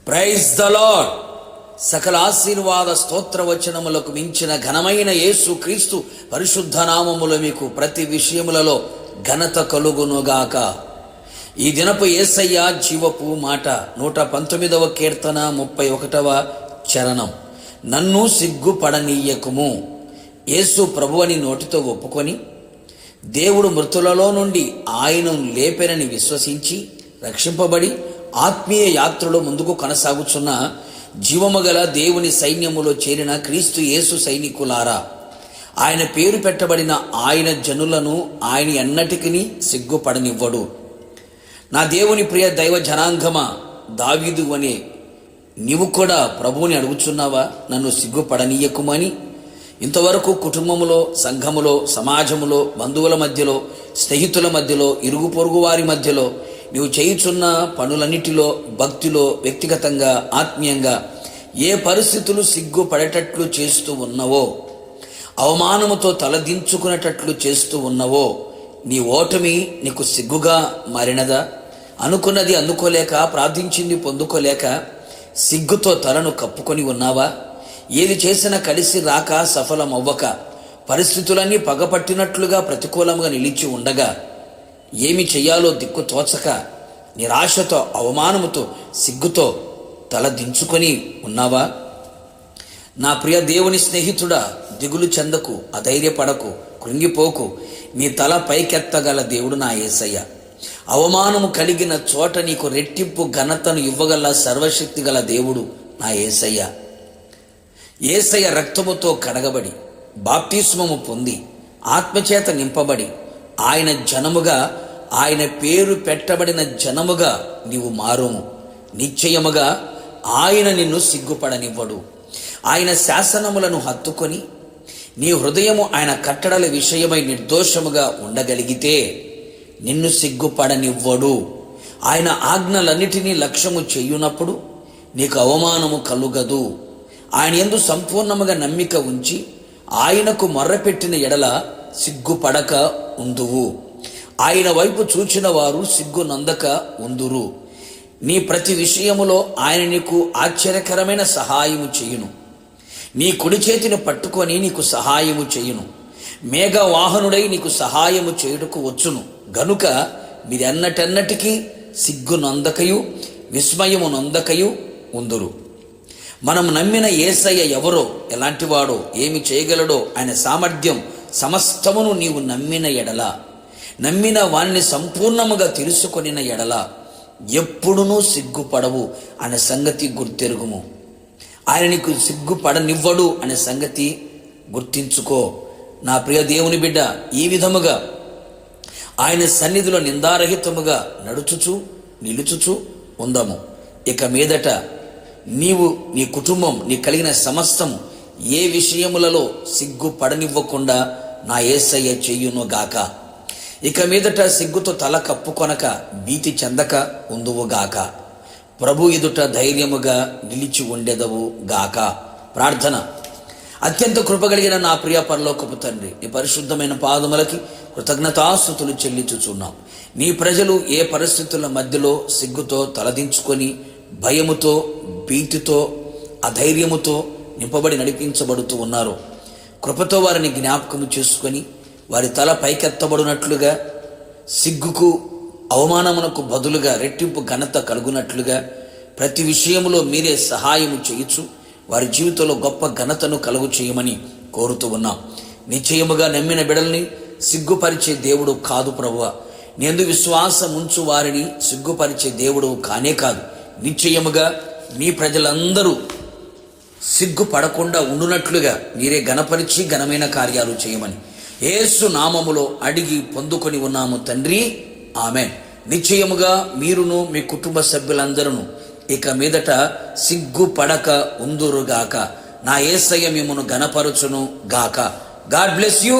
Praise the lord. సకల ఆశీర్వాద స్తోత్ర వచనములకు మించిన ఘనమైన యేసు క్రీస్తు పరిశుద్ధ నామములో మీకు ప్రతి విషయములలో ఘనత కలుగునుగాక. ఈ దినపు యేసయ్య జీవపు మాట 119వ కీర్తన 31వ చరణం. నన్ను సిగ్గుపడనీయకుము. యేసు ప్రభువని నోటితో ఒప్పుకొని దేవుడు మృతులలో నుండి ఆయనను లేపెనని విశ్వసించి రక్షింపబడి ఆత్మీయ యాత్రలో ముందుకు కొనసాగుచున్న జీవముగల దేవుని సైన్యములో చేరిన క్రీస్తు యేసు సైనికులారా, ఆయన పేరు పెట్టబడిన ఆయన జనులను ఆయన ఎన్నటికీ సిగ్గుపడనివ్వడు. నా దేవుని ప్రియ దైవ జనాంగమా, దావీదు అనే నీవు కూడా ప్రభువుని అడుగుచున్నావా నన్ను సిగ్గుపడనీయకుమని? ఇంతవరకు కుటుంబములో, సంఘములో, సమాజములో, బంధువుల మధ్యలో, స్నేహితుల మధ్యలో, ఇరుగు పొరుగు వారి మధ్యలో నీవు చేయుచున్న పనులన్నిటిలో, భక్తిలో, వ్యక్తిగతంగా, ఆత్మీయంగా ఏ పరిస్థితులు సిగ్గుపడేటట్లు చేస్తూ ఉన్నవో, అవమానముతో తలదించుకునేటట్లు చేస్తూ ఉన్నవో, నీ ఓటమి నీకు సిగ్గుగా మారినదా? అనుకున్నది అందుకోలేక, ప్రార్థించింది పొందుకోలేక సిగ్గుతో తలను కప్పుకొని ఉన్నావా? ఏది చేసినా కలిసి రాక, సఫలమవ్వక, పరిస్థితులన్నీ పగపట్టినట్లుగా ప్రతికూలంగా నిలిచి ఉండగా ఏమి చెయ్యాలో దిక్కు తోచక నిరాశతో, అవమానముతో, సిగ్గుతో తల దించుకొని ఉన్నావా? నా ప్రియ దేవుని స్నేహితుడా, దిగులు చెందకు, అధైర్యపడకు, కృంగిపోకు. నీ తల పైకెత్తగల దేవుడు నా యేసయ్య. అవమానము కలిగిన చోట నీకు రెట్టింపు ఘనతను ఇవ్వగల సర్వశక్తి గల దేవుడు నా యేసయ్య. యేసయ్య రక్తముతో కడగబడి, బాప్తిస్మము పొంది, ఆత్మచేత నింపబడి, ఆయన జనముగా, ఆయన పేరు పెట్టబడిన జనముగా నీవు మారుము. నిశ్చయముగా ఆయన నిన్ను సిగ్గుపడనివ్వడు. ఆయన శాసనములను హత్తుకొని నీ హృదయము ఆయన కట్టడల విషయమై నిర్దోషముగా ఉండగలిగితే నిన్ను సిగ్గుపడనివ్వడు. ఆయన ఆజ్ఞలన్నిటినీ లక్ష్యము చేయునప్పుడు నీకు అవమానము కలుగదు. ఆయన యందు సంపూర్ణముగా నమ్మిక ఉంచి ఆయనకు మొర్రపెట్టిన ఎడల సిగ్గుపడక ఉందువు. ఆయన వైపు చూచిన వారు సిగ్గునందక ఉందురు. నీ ప్రతి విషయములో ఆయన నీకు ఆశ్చర్యకరమైన సహాయము చేయును. నీ కుడి చేతిని పట్టుకొని నీకు సహాయము చేయును. మేఘవాహనుడై నీకు సహాయము చేయుటకు వచ్చును. గనుక మీరెన్నటెన్నటికీ సిగ్గునందకయు విస్మయము నొందకయు ఉందురు. మనం నమ్మిన యేసయ్య ఎవరో, ఎలాంటివాడో, ఏమి చేయగలడో, ఆయన సామర్థ్యం సమస్తమును నీవు నమ్మిన ఎడల, నమ్మిన వాణ్ణి సంపూర్ణముగా తెలుసుకొనిన ఎడల ఎప్పుడునూ సిగ్గుపడవు అనే సంగతి గుర్తెరుగుము. ఆయన నీకు సిగ్గుపడనివ్వడు అనే సంగతి గుర్తించుకో. నా ప్రియ దేవుని బిడ్డ, ఈ విధముగా ఆయన సన్నిధిలో నిందారహితముగా నడుచుచు నిలుచుచు ఉందము. ఇక మీదట నీవు, నీ కుటుంబం, నీ కలిగిన సమస్తము ఏ విషయములలో సిగ్గుపడనివ్వకుండా నా యేసయ్య చెయ్యునుగాక. ఇక మీదట సిగ్గుతో తల కప్పుకొనక, భీతి చెందక ఉందువుగాక. ప్రభు ఎదుట ధైర్యముగా నిలిచి ఉండెదవు గాక. ప్రార్థన. అత్యంత కృపగలిగిన నా ప్రియ పరలోకపు తండ్రి, నీ పరిశుద్ధమైన పాదములకి కృతజ్ఞతాస్తుతులు చెల్లించుచున్నాం. నీ ప్రజలు ఏ పరిస్థితుల మధ్యలో సిగ్గుతో తలదించుకొని, భయముతో, భీతితో, అధైర్యముతో నింపబడి నడిపించబడుతూ ఉన్నారు. కృపతో వారిని జ్ఞాపకము చేసుకొని వారి తల పైకెత్తబడినట్లుగా, సిగ్గుకు, అవమానమునకు బదులుగా రెట్టింపు ఘనత కలుగునట్లుగా ప్రతి విషయంలో మీరే సహాయము చేయొచ్చు. వారి జీవితంలో గొప్ప ఘనతను కలుగు చేయమని కోరుతూ ఉన్నాం. నిశ్చయముగా నమ్మిన బిడల్ని సిగ్గుపరిచే దేవుడు కాదు ప్రభువా. నేందు విశ్వాసం ఉంచు వారిని సిగ్గుపరిచే దేవుడు కానే కాదు. నిశ్చయముగా మీ ప్రజలందరూ సిగ్గుపడకుండా ఉండునట్లుగా మీరే ఘనపరిచి ఘనమైన కార్యాలు చేయమని యేసు నామములో అడిగి పొందుకొని ఉన్నాము తండ్రి, ఆమేన్. నిశ్చయముగా మీరును మీ కుటుంబ సభ్యులందరూ ఇక మీదట సిగ్గుపడక ఉందురుగాక. నా యేసయ్య మిమ్మును ఘనపరచును గాక. God bless you.